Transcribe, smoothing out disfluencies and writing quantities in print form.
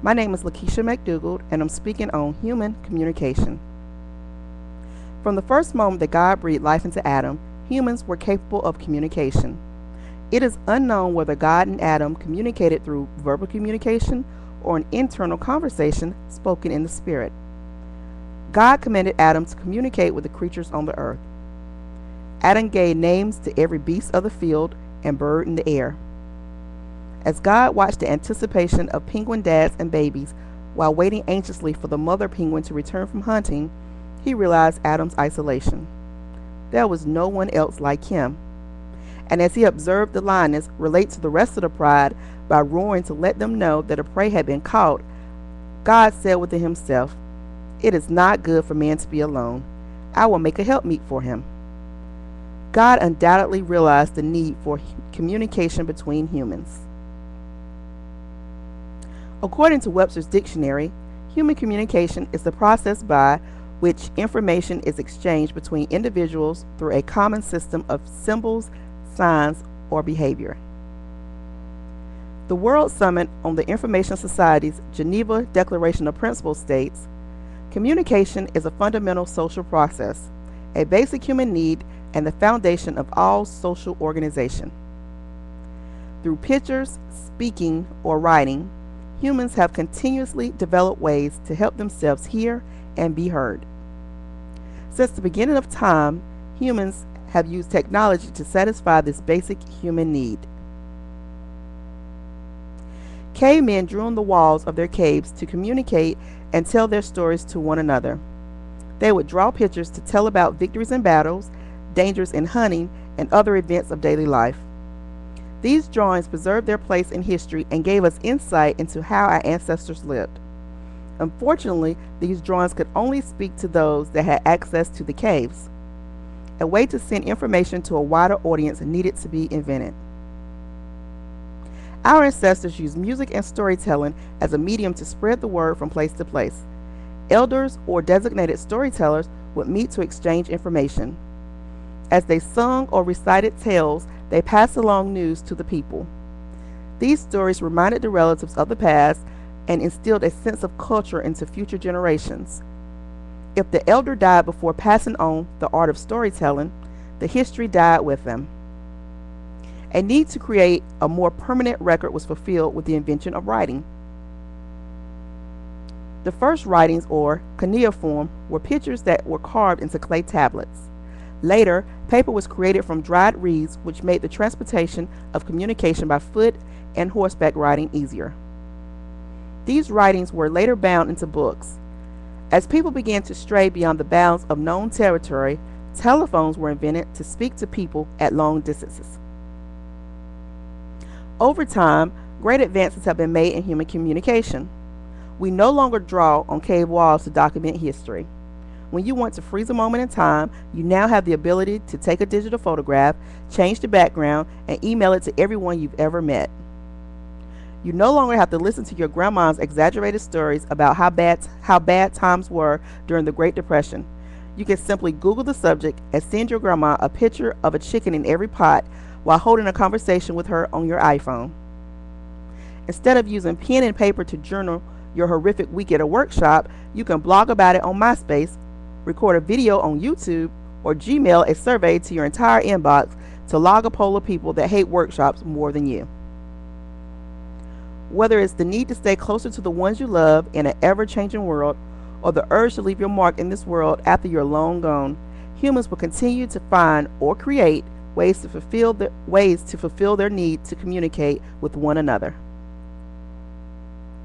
My name is Lakeisha McDougald, and I'm speaking on human communication. From the first moment that God breathed life into Adam, humans were capable of communication. It is unknown whether God and Adam communicated through verbal communication or an internal conversation spoken in the spirit. God commanded Adam to communicate with the creatures on the earth. Adam gave names to every beast of the field and bird in the air. As God watched the anticipation of penguin dads and babies while waiting anxiously for the mother penguin to return from hunting, he realized Adam's isolation. There was no one else like him. And as he observed the lioness relate to the rest of the pride by roaring to let them know that a prey had been caught, God said within himself, "It is not good for man to be alone. I will make a helpmeet for him." God undoubtedly realized the need for communication between humans. According to Webster's dictionary, human communication is the process by which information is exchanged between individuals through a common system of symbols, signs, or behavior. The World Summit on the Information Society's Geneva Declaration of Principles states, "Communication is a fundamental social process, a basic human need, and the foundation of all social organization." Through pictures, speaking, or writing, humans have continuously developed ways to help themselves hear and be heard. Since the beginning of time, humans have used technology to satisfy this basic human need. Cavemen drew on the walls of their caves to communicate and tell their stories to one another. They would draw pictures to tell about victories in battles, dangers in hunting, and other events of daily life. These drawings preserved their place in history and gave us insight into how our ancestors lived. Unfortunately, these drawings could only speak to those that had access to the caves. A way to send information to a wider audience needed to be invented. Our ancestors used music and storytelling as a medium to spread the word from place to place. Elders or designated storytellers would meet to exchange information. As they sung or recited tales, they passed along news to the people. These stories reminded the relatives of the past and instilled a sense of culture into future generations. If the elder died before passing on the art of storytelling, the history died with them. A need to create a more permanent record was fulfilled with the invention of writing. The first writings, or cuneiform, were pictures that were carved into clay tablets. Later, paper was created from dried reeds, which made the transportation of communication by foot and horseback riding easier. These writings were later bound into books. As people began to stray beyond the bounds of known territory, telephones were invented to speak to people at long distances. Over time, great advances have been made in human communication. We no longer draw on cave walls to document history. When you want to freeze a moment in time, you now have the ability to take a digital photograph, change the background, and email it to everyone you've ever met. You no longer have to listen to your grandma's exaggerated stories about how bad times were during the Great Depression. You can simply Google the subject and send your grandma a picture of a chicken in every pot while holding a conversation with her on your iPhone. Instead of using pen and paper to journal your horrific week at a workshop, you can blog about it on MySpace, record a video on YouTube, or Gmail a survey to your entire inbox to log a poll of people that hate workshops more than you. Whether it's the need to stay closer to the ones you love in an ever-changing world, or the urge to leave your mark in this world after you're long gone, humans will continue to find or create ways to fulfill their need to communicate with one another.